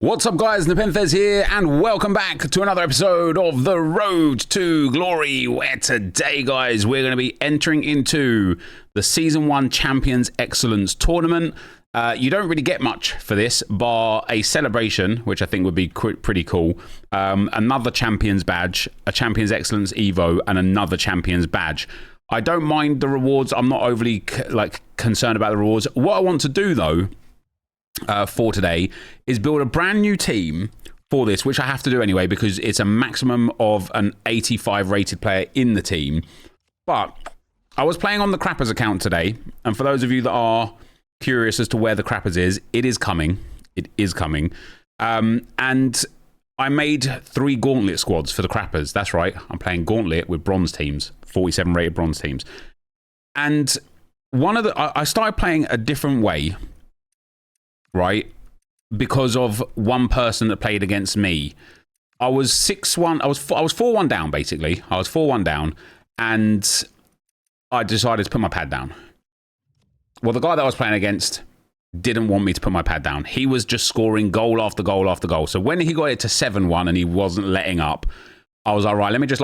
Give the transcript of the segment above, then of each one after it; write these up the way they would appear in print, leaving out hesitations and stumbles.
What's up guys, NepentheZ here and welcome back to another episode of The Road to Glory, where today guys we're going to be entering into the Season 1 Champions Excellence Tournament. You don't really get much for this bar a celebration, which I think would be pretty cool, another Champions badge, a Champions Excellence Evo and another Champions badge. I don't mind the rewards, I'm not overly concerned about the rewards. What I want to do though for today is build a brand new team for this, which I have to do anyway because it's a maximum of an 85 rated player in the team. But I was playing on the Crappers account today, and for those of you that are curious as to where the Crappers is, it is coming. It is coming. And I made 3 Gauntlet squads for the Crappers. That's right. I'm playing Gauntlet with bronze teams, 47 rated bronze teams. And I started playing a different way, right? Because of one person that played against me. I was 6-1. I was 4-1 down, basically. I was 4-1 down, and I decided to put my pad down. Well, the guy that I was playing against didn't want me to put my pad down. He was just scoring goal after goal after goal. So when he got it to 7-1 and he wasn't letting up, I was like, right, let me just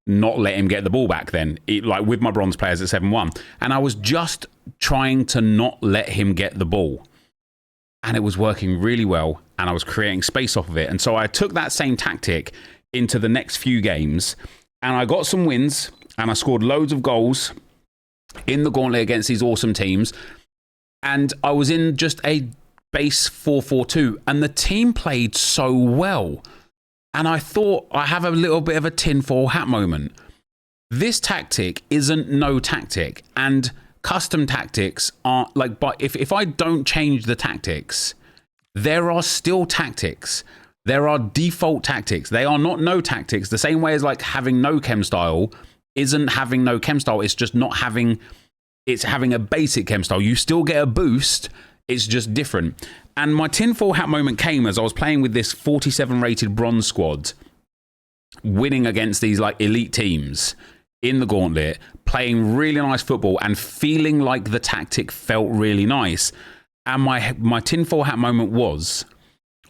not let him get the ball back then, with my bronze players at 7-1. And I was just trying to not let him get the ball. And it was working really well, and I was creating space off of it. And so I took that same tactic into the next few games, and I got some wins, and I scored loads of goals in the Gauntlet against these awesome teams. And I was in just a base 4-4-2, and the team played so well. And I thought, I have a little bit of a tinfoil hat moment. This tactic isn't no tactic, and custom tactics are but if I don't change the tactics, there are still tactics. There are default tactics. They are not no tactics. The same way as having no chem style isn't having no chem style. It's just not having, it's having a basic chem style. You still get a boost. It's just different. And my tinfoil hat moment came as I was playing with this 47 rated bronze squad, winning against these elite teams in the Gauntlet, playing really nice football and feeling like the tactic felt really nice. And my tinfoil hat moment was,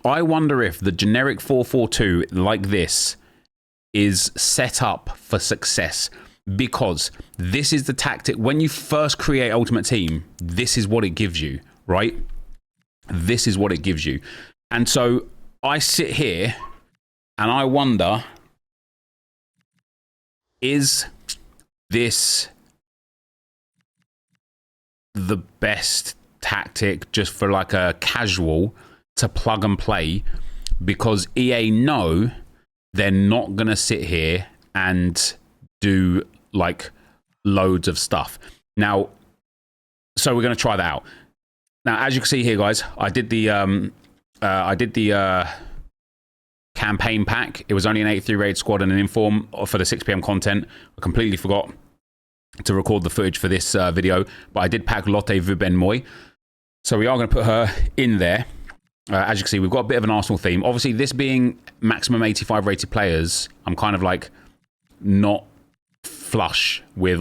I wonder if the generic 4-4-2 like this is set up for success, because this is the tactic. When you first create Ultimate Team, this is what it gives you, right? This is what it gives you. And so I sit here and I wonder, is this the best tactic just for a casual to plug and play? Because EA know they're not going to sit here and do loads of stuff. Now, so we're going to try that out. Now, as you can see here, guys, I did the campaign pack. It was only an 83 rated squad and an inform for the 6 PM content. I completely forgot to record the footage for this video, but I did pack Lotte Vubenmoy. So we are going to put her in there. As you can see, we've got a bit of an Arsenal theme. Obviously, this being maximum 85 rated players, I'm kind of not flush with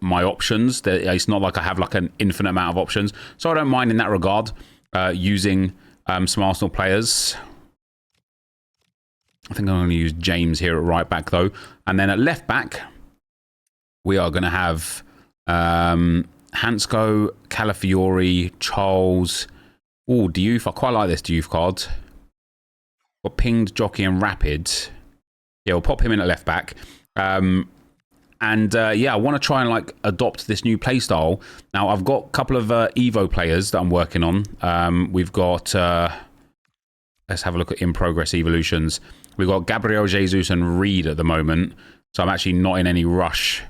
my options. It's not like I have an infinite amount of options. So I don't mind in that regard using some Arsenal players. I think I'm going to use James here at right back, though. And then at left back, we are going to have Hansko, Calafiori, Charles. Oh, Diouf. I quite like this Diouf card. Got Pinged, Jockey, and Rapid. Yeah, we'll pop him in at left back. Yeah, I want to try and adopt this new playstyle. Now, I've got a couple of Evo players that I'm working on. We've got... let's have a look at in-progress evolutions. We've got Gabriel Jesus and Reed at the moment, so I'm actually not in any rush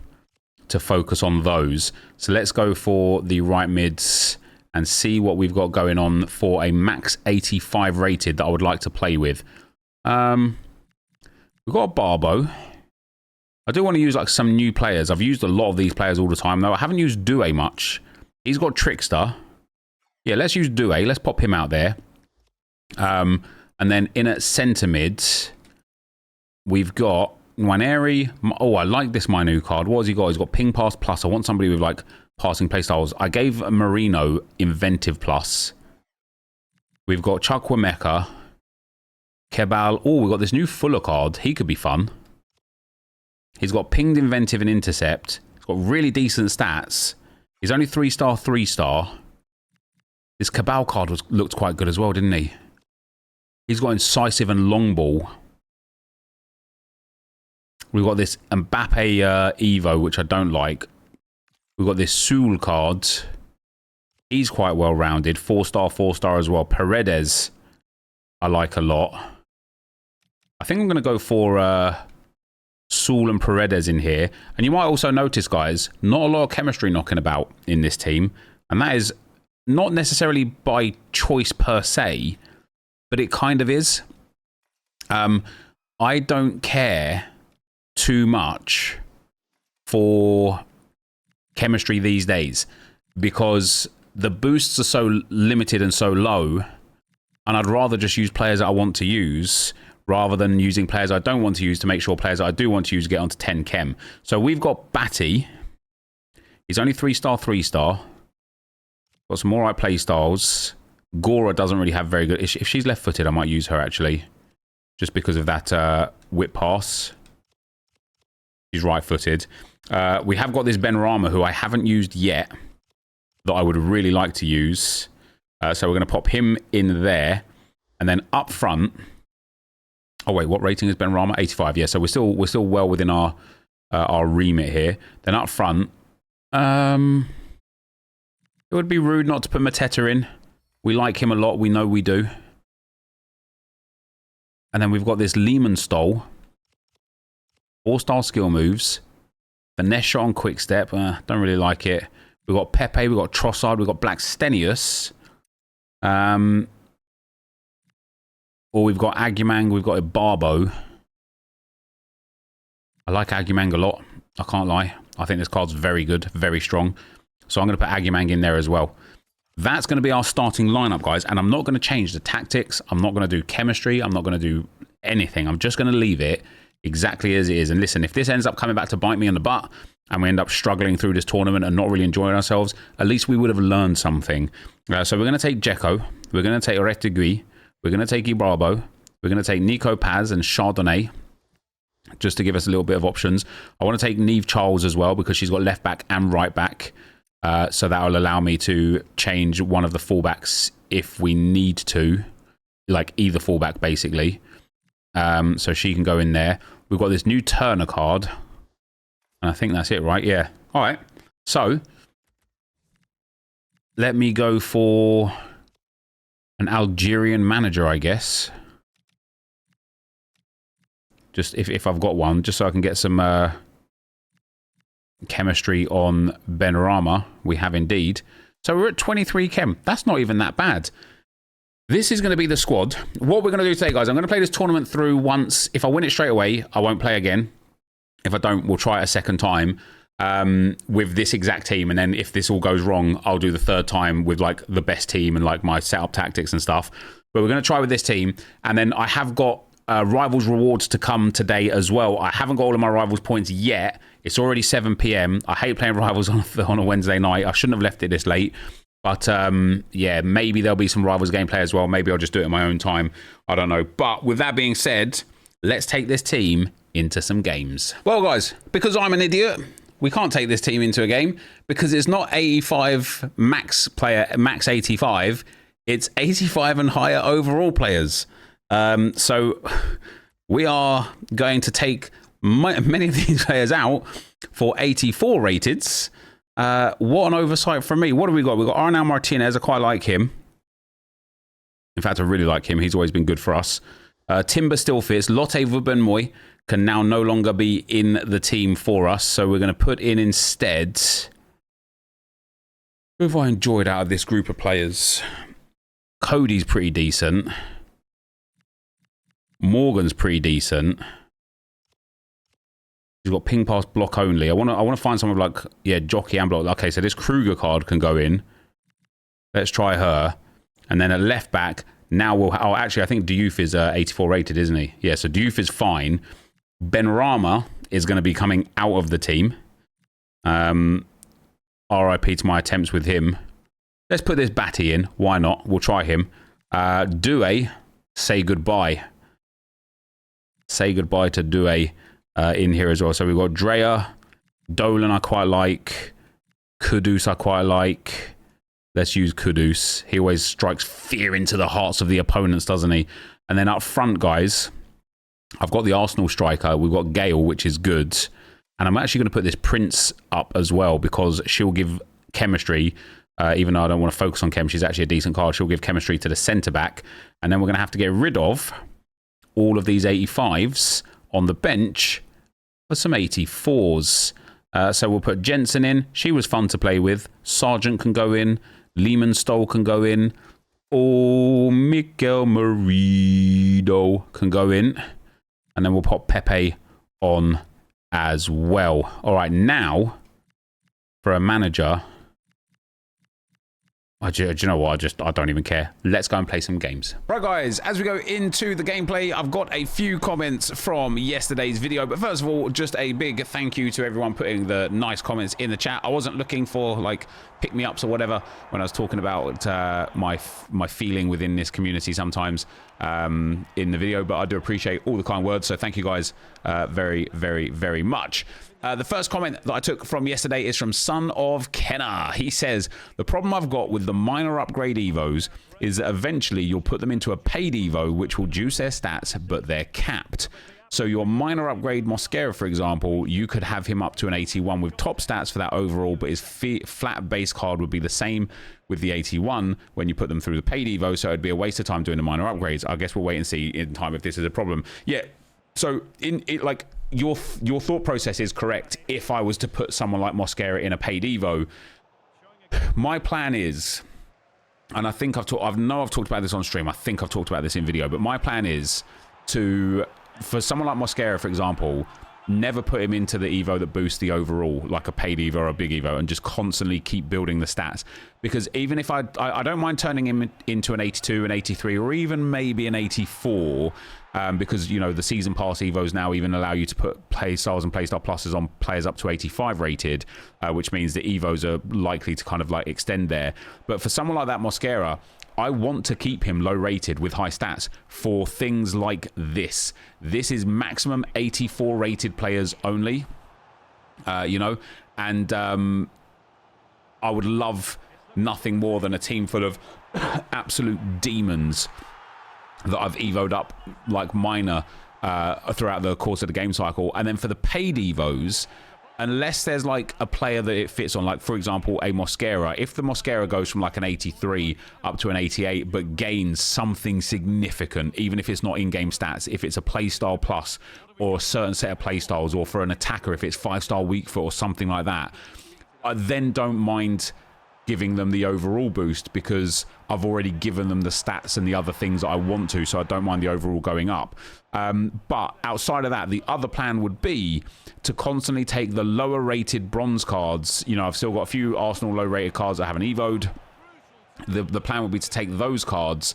to focus on those. So let's go for the right mids and see what we've got going on for a max 85 rated that I would like to play with. We've got Barbo. I do want to use some new players. I've used a lot of these players all the time, though. I haven't used Due much. He's got Trickster. Yeah, let's use Due. Let's pop him out there. And then in at centre mids, we've got Nwaneri. Oh, I like this Manu card. What has he got? He's got Ping Pass Plus. I want somebody with passing playstyles. I gave Marino Inventive Plus. We've got Chukwuemeka. Kebal. Oh, we've got this new Fuller card. He could be fun. He's got pinged, inventive, and intercept. He's got really decent stats. He's only 3-star, 3-star. This Cabal card looked quite good as well, didn't he? He's got incisive and long ball. We've got this Mbappe Evo, which I don't like. We've got this Soul card. He's quite well rounded. 4-star, 4-star as well. Paredes, I like a lot. I think I'm going to go for Soul and Paredes in here. And you might also notice, guys, not a lot of chemistry knocking about in this team. And that is not necessarily by choice per se, but it kind of is. I don't care too much for chemistry these days because the boosts are so limited and so low, and I'd rather just use players that I want to use rather than using players I don't want to use to make sure players that I do want to use get onto 10 chem. So we've got Batty. He's only 3-star, 3-star. Got some alright play styles. Gora doesn't really have very good... If she's left-footed, I might use her, actually. Just because of that whip pass. She's right-footed. We have got this Benrahma, who I haven't used yet, that I would really like to use. So we're going to pop him in there. And then up front... Oh, wait, what rating is Benrahma? 85, yeah. So we're still well within our remit here. Then up front... it would be rude not to put Mateta in. We like him a lot. We know we do. And then we've got this Lehman Stole. 4-star skill moves. Finesse shot on quick step. Don't really like it. We've got Pepe. We've got Trossard. We've got Blackstenius. Or we've got Agumang. We've got Ibarbo. I like Agumang a lot. I can't lie. I think this card's very good. Very strong. So I'm going to put Agumang in there as well. That's going to be our starting lineup, guys. And I'm not going to change the tactics. I'm not going to do chemistry. I'm not going to do anything. I'm just going to leave it exactly as it is. And listen, if this ends up coming back to bite me in the butt and we end up struggling through this tournament and not really enjoying ourselves, at least we would have learned something. So we're going to take Dzeko. We're going to take RTG. We're going to take Ibarbo. We're going to take Nico Paz and Chardonnay, just to give us a little bit of options. I want to take Niamh Charles as well because she's got left back and right back. So that will allow me to change one of the fullbacks if we need to, like either fullback basically. So she can go in there. We've got this new Turner card. And I think that's it, right? Yeah. All right. So let me go for an Algerian manager, I guess. Just if I've got one, just so I can get some... chemistry on Benrahma. We have indeed. So we're at 23 chem. That's not even that bad. This is going to be the squad. What we're going to do today, guys, I'm going to play this tournament through once. If I win it straight away, I won't play again. If I don't, we'll try it a second time with this exact team. And then if this all goes wrong, I'll do the third time with like the best team and like my setup tactics and stuff. But we're going to try with this team. And then I have got Rivals rewards to come today as well. I haven't got all of my Rivals points yet. It's already 7 p.m. I hate playing Rivals on a Wednesday night. I shouldn't have left it this late. But yeah, maybe there'll be some Rivals gameplay as well. Maybe I'll just do it in my own time. I don't know. But with that being said, let's take this team into some games. Well, guys, because I'm an idiot, we can't take this team into a game because it's not 85 max player, max 85. It's 85 and higher overall players. So we are going to take many of these players out for 84 rateds. What an oversight from me. What have we got? We've got Arnau Martinez. I quite like him. In fact, I really like him. He's always been good for us. Timber still fits. Lotte Vubenmoy can now no longer be in the team for us. So we're going to put in instead... Who have I enjoyed out of this group of players? Cody's pretty decent. Morgan's pretty decent. He's got ping pass block only. I want to find someone like, yeah, jockey and block. Okay, so this Kruger card can go in. Let's try her. And then at left back, now we'll... Oh, actually, I think Diouf is 84 rated, isn't he? Yeah, so Diouf is fine. Benrahma is going to be coming out of the team. RIP to my attempts with him. Let's put this Batty in. Why not? We'll try him. Doué, say goodbye. say goodbye to Due in here as well. So we've got Drea, Dolan I quite like, Kudus I quite like. Let's use Kudus. He always strikes fear into the hearts of the opponents, doesn't he? And then up front, guys, I've got the Arsenal striker. We've got Gale, which is good. And I'm actually going to put this Prince up as well because she'll give chemistry, even though I don't want to focus on Chem. She's actually a decent card. She'll give chemistry to the centre-back. And then we're going to have to get rid of all of these 85s on the bench for some 84s. So we'll put Jensen in. She was fun to play with. Sargent can go in. Lehman Stoll can go in. Oh, Miguel Marido can go in. And then we'll pop Pepe on as well. All right, now for a manager. Do you know what? I don't even care. Let's go and play some games. Right, guys, as we go into the gameplay, I've got a few comments from yesterday's video. But first of all, just a big thank you to everyone putting the nice comments in the chat. I wasn't looking for, like, pick-me-ups or whatever when I was talking about my feeling within this community sometimes in the video. But I do appreciate all the kind words. So thank you guys very, very, very much. The first comment that I took from yesterday is from Son of Kenna. He says, the problem I've got with the minor upgrade Evos is that eventually you'll put them into a paid Evo, which will juice their stats, but they're capped. So your minor upgrade Mosquera, for example, you could have him up to an 81 with top stats for that overall, but his flat base card would be the same with the 81 when you put them through the paid Evo, so it'd be a waste of time doing the minor upgrades. I guess we'll wait and see in time if this is a problem. Yeah, so like... Your thought process is correct. If I was to put someone like Mosquera in a paid Evo, my plan is, and I think I've talked about this on stream. I think I've talked about this in video, but my plan is for someone like Mosquera, for example, never put him into the Evo that boosts the overall, like a paid Evo or a big Evo, and just constantly keep building the stats. Because even if I don't mind turning him into an 82, an 83, or even maybe an 84, because, you know, the season pass Evos now even allow you to put play styles and playstyle pluses on players up to 85 rated, which means the Evos are likely to kind of like extend there. But for someone like that Mosquera, I want to keep him low rated with high stats for things like this. This is maximum 84 rated players only, you know, and I would love nothing more than a team full of absolute demons that I've evoed up like minor throughout the course of the game cycle. And then for the paid Evos, unless there's like a player that it fits on, like for example a Mosquera, if the Mosquera goes from like an 83 up to an 88 but gains something significant, even if it's not in-game stats, if it's a playstyle plus or a certain set of playstyles, or for an attacker if it's 5-star weak foot or something like that, I then don't mind giving them the overall boost because I've already given them the stats and the other things that I want to, so I don't mind the overall going up. But outside of that, the other plan would be to constantly take the lower rated bronze cards. You know, I've still got a few Arsenal low rated cards that I haven't evoed. The plan would be to take those cards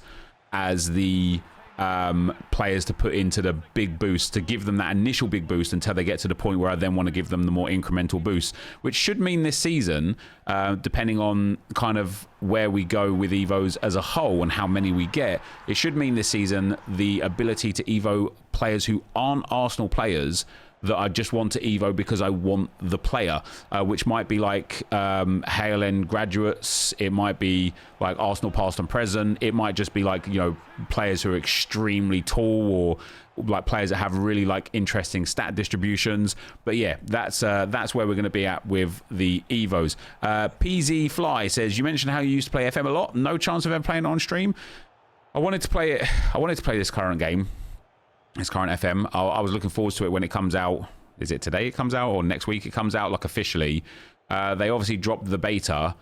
as the players to put into the big boost, to give them that initial big boost until they get to the point where I then want to give them the more incremental boost, which should mean this season, depending on kind of where we go with Evos as a whole and how many we get, it should mean this season the ability to Evo players who aren't Arsenal players that I just want to Evo because I want the player, which might be like Hale End graduates, it might be like Arsenal past and present, it might just be like, you know, players who are extremely tall, or like players that have really like interesting stat distributions. But yeah, that's where we're going to be at with the Evos. PZ Fly says, you mentioned how you used to play FM a lot. No chance of ever playing it on stream. I wanted to play this current game. It's current FM. I was looking forward to it when it comes out. Is it today it comes out, or next week it comes out, like officially? They obviously dropped the beta.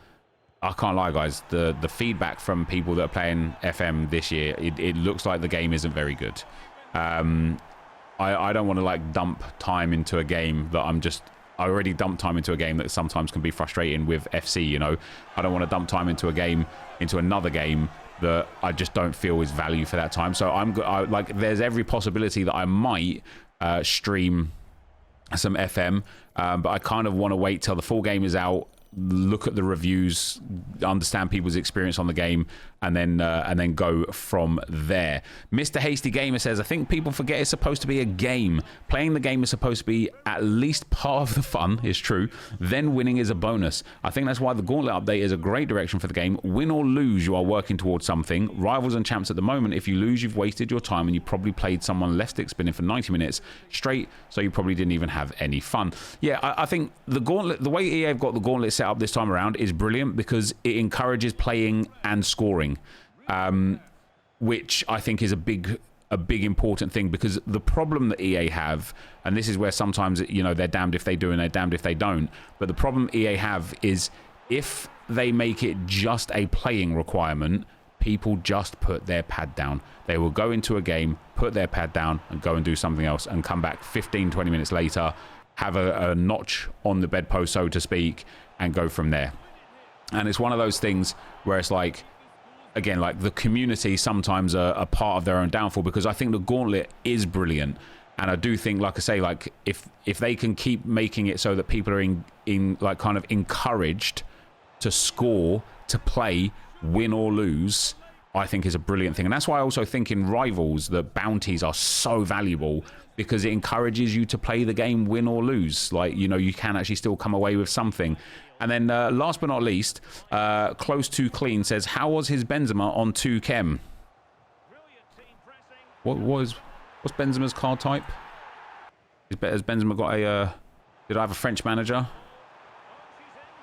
I can't lie, guys. The feedback from people that are playing FM this year, it looks like the game isn't very good. I don't want to like dump time into a game that I already dumped time into a game that sometimes can be frustrating with FC, you know. I don't want to dump time into another game that I just don't feel is value for that time. So like, there's every possibility that I might stream some FM, but I kind of want to wait till the full game is out, look at the reviews, understand people's experience on the game, and then go from there. Mr. Hasty Gamer says, I think people forget it's supposed to be a game. Playing the game is supposed to be at least part of the fun, is true. Then winning is a bonus. I think that's why the Gauntlet update is a great direction for the game. Win or lose, you are working towards something. Rivals and champs at the moment, if you lose, you've wasted your time and you probably played someone left stick spinning for 90 minutes straight, so you probably didn't even have any fun. Yeah, I think the Gauntlet, the way EA have got the Gauntlet set up this time around is brilliant because it encourages playing and scoring. Which I think is a big important thing, because the problem that EA have, and this is where sometimes, you know, they're damned if they do and they're damned if they don't, but the problem EA have is if they make it just a playing requirement, people just put their pad down. They will go into a game, put their pad down and go and do something else and come back 15-20 minutes later, have a notch on the bedpost, so to speak, and go from there. And it's one of those things where it's like, again, like the community sometimes are a part of their own downfall, because I think the Gauntlet is brilliant. And I do think, like I say, like if they can keep making it so that people are in like kind of encouraged to score, to play, win or lose, I think is a brilliant thing. And that's why I also think in Rivals that bounties are so valuable, because it encourages you to play the game, win or lose. Like, you know, you can actually still come away with something. And then last but not least, Close to Clean says, how was his Benzema on 2 Chem? What's Benzema's card type? Has Benzema got a... did I have a French manager?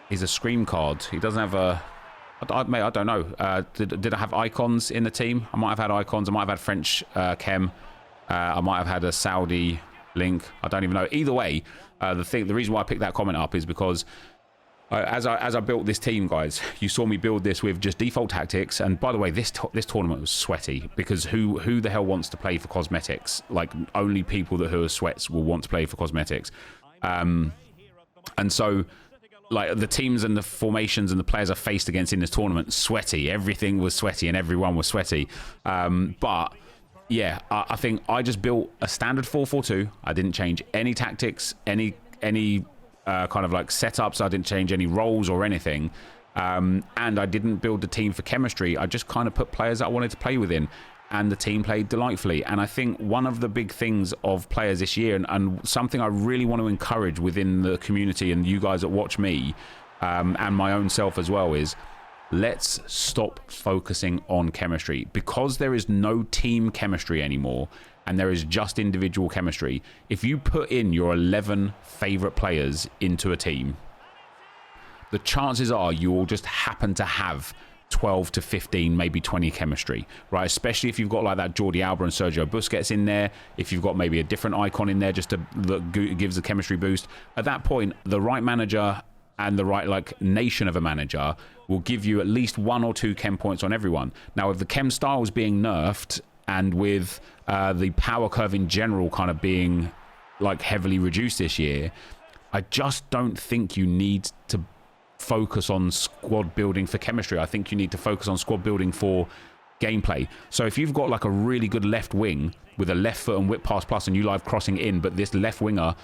He's a Scream card. He doesn't have a... Mate, I don't know. Did I have icons in the team? I might have had icons. I might have had French Chem. I might have had a Saudi link. I don't even know. Either way, the reason why I picked that comment up is because as I built this team, guys, you saw me build this with just default tactics. And by the way, this tournament was sweaty, because who the hell wants to play for cosmetics? Like, only people who are sweats will want to play for cosmetics. And so, like, the teams and the formations and the players I faced against in this tournament, sweaty. Everything was sweaty and everyone was sweaty. But yeah, I think I just built a standard 4-4-2. I didn't change any tactics, any kind of like setups. I didn't change any roles or anything. And I didn't build the team for chemistry. I just kind of put players that I wanted to play within. And the team played delightfully. And I think one of the big things of players this year, and something I really want to encourage within the community and you guys that watch me, and my own self as well, is let's stop focusing on chemistry. Because there is no team chemistry anymore, and there is just individual chemistry. If you put in your 11 favorite players into a team, the chances are you will just happen to have 12 to 15, maybe 20 chemistry, right? Especially if you've got like that Jordi Alba and Sergio Busquets in there, if you've got maybe a different icon in there just to look, gives a chemistry boost. At that point, the right manager and the right like nation of a manager will give you at least 1 or 2 chem points on everyone. Now, with the chem styles being nerfed and with the power curve in general kind of being like heavily reduced this year, I just don't think you need to focus on squad building for chemistry. I think you need to focus on squad building for gameplay. So if you've got like a really good left wing with a left foot and whip pass plus and you live crossing in, but this left winger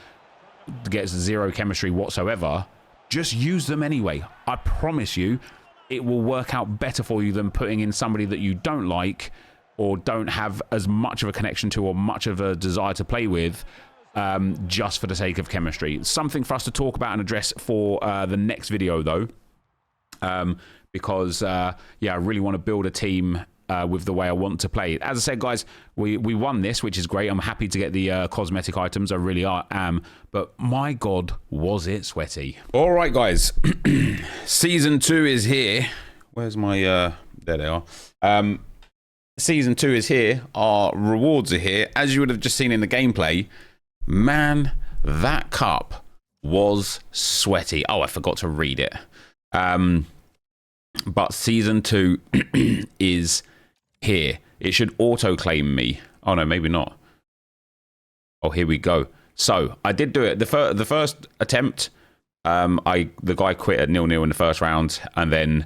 gets 0 chemistry whatsoever, just use them anyway. I promise you it will work out better for you than putting in somebody that you don't like or don't have as much of a connection to or much of a desire to play with, just for the sake of chemistry. Something for us to talk about and address for the next video, though, because yeah, I really want to build a team with the way I want to play. As I said, guys, we won this, which is great. I'm happy to get the cosmetic items. I really am. But my God, was it sweaty. All right, guys. Season 2 is here. Where's my... there they are. Season 2 is here. Our rewards are here. As you would have just seen in the gameplay, man, that cup was sweaty. Oh, I forgot to read it. But Season 2 is here. It should auto-claim me. Oh, no, maybe not. Oh, here we go. So, I did do it. The first attempt, the guy quit at 0-0 in the first round, and then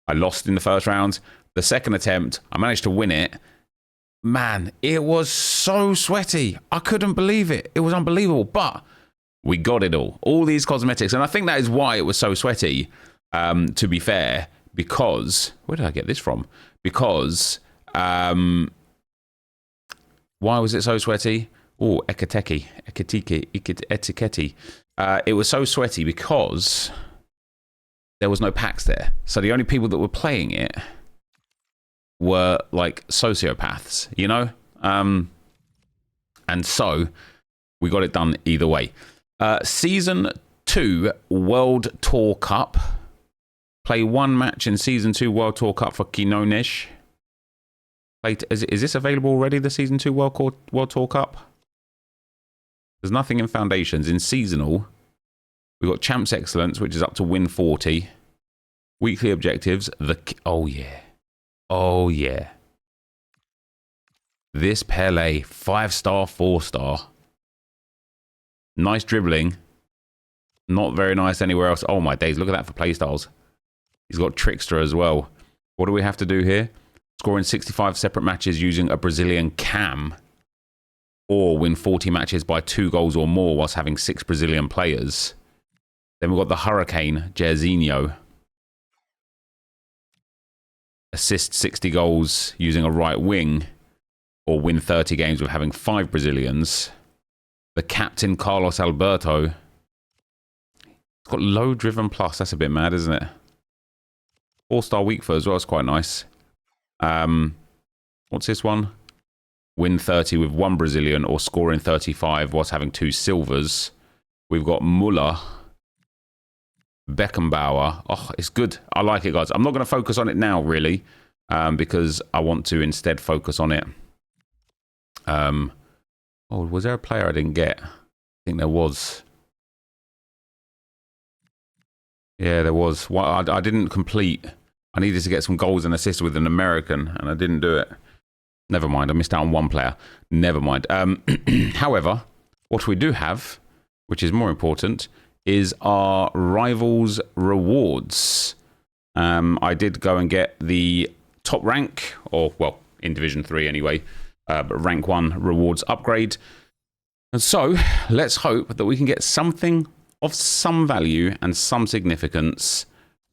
I lost in the first round. The second attempt, I managed to win it. Man, it was so sweaty. I couldn't believe it. It was unbelievable. But we got it all these cosmetics. And I think that is why it was so sweaty, to be fair, because... Where did I get this from? because why was it so sweaty? Oh, Ekateki. It was so sweaty because there was no packs there. So the only people that were playing it were like sociopaths, you know? And so we got it done either way. Season 2 World Tour Cup. Play 1 match in Season 2 World Tour Cup for Quinones. Is this available already, the Season 2 World Tour Cup? There's nothing in Foundations. In Seasonal, we've got Champs Excellence, which is up to win 40. Weekly objectives. Oh, yeah. Oh, yeah. This Pele, 5-star, 4-star. Nice dribbling. Not very nice anywhere else. Oh, my days. Look at that for playstyles. He's got Trickster as well. What do we have to do here? Scoring 65 separate matches using a Brazilian cam. Or win 40 matches by 2 goals or more whilst having 6 Brazilian players. Then we've got the Hurricane, Jairzinho. Assist 60 goals using a right wing. Or win 30 games with having 5 Brazilians. The captain, Carlos Alberto. It's got low driven plus. That's a bit mad, isn't it? 4-star weak foot as well. It's quite nice. What's this one? Win 30 with 1 Brazilian or scoring 35 whilst having 2 silvers. We've got Muller. Beckenbauer. Oh, it's good. I like it, guys. I'm not going to focus on it now, really, because I want to instead focus on it. Oh, was there a player I didn't get? I think there was. Yeah, there was. Well, I didn't complete. I needed to get some goals and assists with an American, and I didn't do it. Never mind. I missed out on 1 player. Never mind. However, what we do have, which is more important, is our Rivals rewards. I did go and get the top rank, or, well, in Division 3 anyway, but rank 1 rewards upgrade. And so, let's hope that we can get something of some value and some significance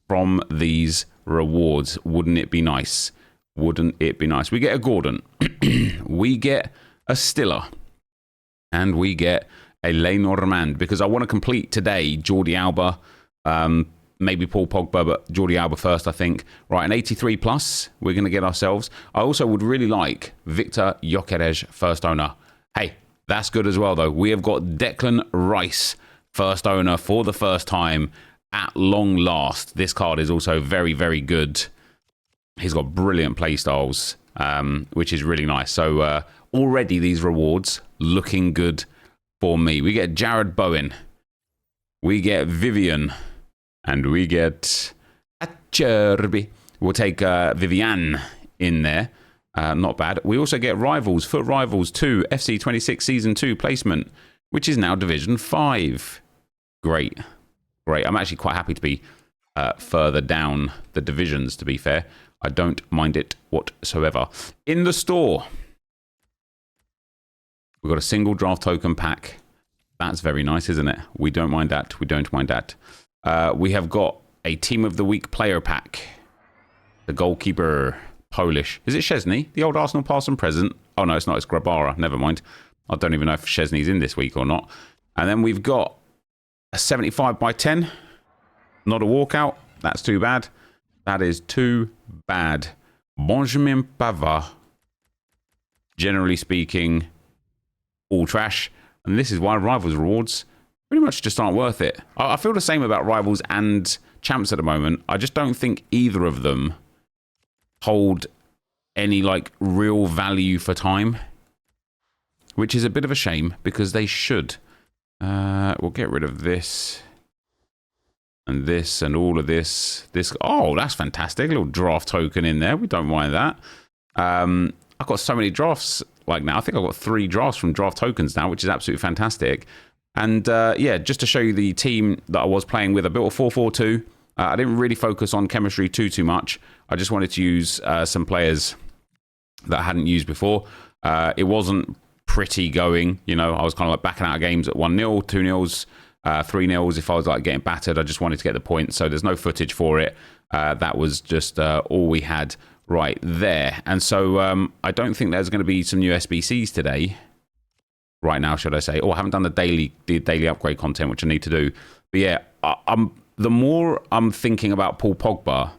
from these rewards. Wouldn't it be nice? Wouldn't it be nice? We get a Gordon. We get a Stiller. And we get a Lenormand. Because I want to complete today Jordi Alba. Maybe Paul Pogba, but Jordi Alba first, I think. Right, an 83 plus we're going to get ourselves. I also would really like Victor Gyökeres first owner. Hey, that's good as well, though. We have got Declan Rice first owner for the first time at long last. This card is also very, very good. He's got brilliant playstyles, which is really nice. So already these rewards looking good for me. We get Jared Bowen. We get Vivian. And we get Acerbi. We'll take Vivian in there. Not bad. We also get Rivals, Foot Rivals 2, FC26 Season 2 placement, which is now Division 5. Great. Great. I'm actually quite happy to be further down the divisions, to be fair. I don't mind it whatsoever. In the store, we've got a single draft token pack. That's very nice, isn't it? We don't mind that. We don't mind that. We have got a Team of the Week player pack. The goalkeeper, Polish. Is it Szczesny? The old Arsenal past and present? Oh, no, it's not. It's Grabara. Never mind. I don't even know if Szczesny's in this week or not. And then we've got a 75 by 10. Not a walkout. That's too bad. That is too bad. Benjamin Pavard. Generally speaking, all trash. And this is why Rivals rewards pretty much just aren't worth it. I feel the same about Rivals and Champs at the moment. I just don't think either of them hold any like real value for time, which is a bit of a shame because they should. We'll get rid of this and this and all of this. Oh, that's fantastic. A little draft token in there. We don't mind that. I've got so many drafts like now. I think I've got 3 drafts from draft tokens now, which is absolutely fantastic. And yeah, just to show you the team that I was playing with, I built a 4-4-2. I didn't really focus on chemistry too much. I just wanted to use some players that I hadn't used before. It wasn't pretty going, you know. I was kind of like backing out of games at 1-0, 2-0s, 3-0s. If I was like getting battered, I just wanted to get the points. So there's no footage for it. That was just all we had right there. And so I don't think there's going to be some new SBCs today. Right now, should I say? Oh, I haven't done the daily upgrade content, which I need to do. But yeah, the more I'm thinking about Paul Pogba,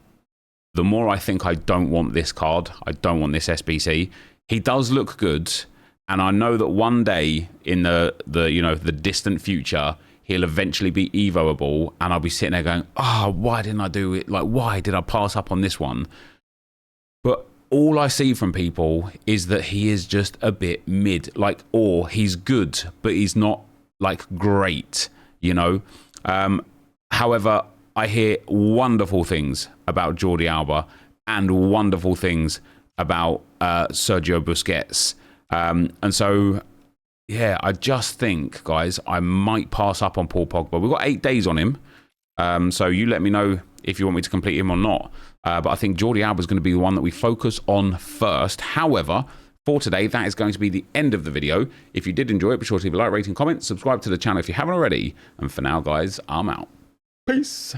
the more I think I don't want this card. I don't want this SBC. He does look good, and I know that one day in the distant future, he'll eventually be evoable, and I'll be sitting there going, why didn't I do it? Like, why did I pass up on this one? But all I see from people is that he is just a bit mid, like, or he's good, but he's not like great, you know. However, I hear wonderful things about Jordi Alba and wonderful things about Sergio Busquets. And so, yeah, I just think, guys, I might pass up on Paul Pogba. We've got 8 days on him. So you let me know if you want me to complete him or not. But I think Jordi Alba is going to be the one that we focus on first. However, for today, that is going to be the end of the video. If you did enjoy it, be sure to leave a like, rating, comment, subscribe to the channel if you haven't already. And for now, guys, I'm out. Peace.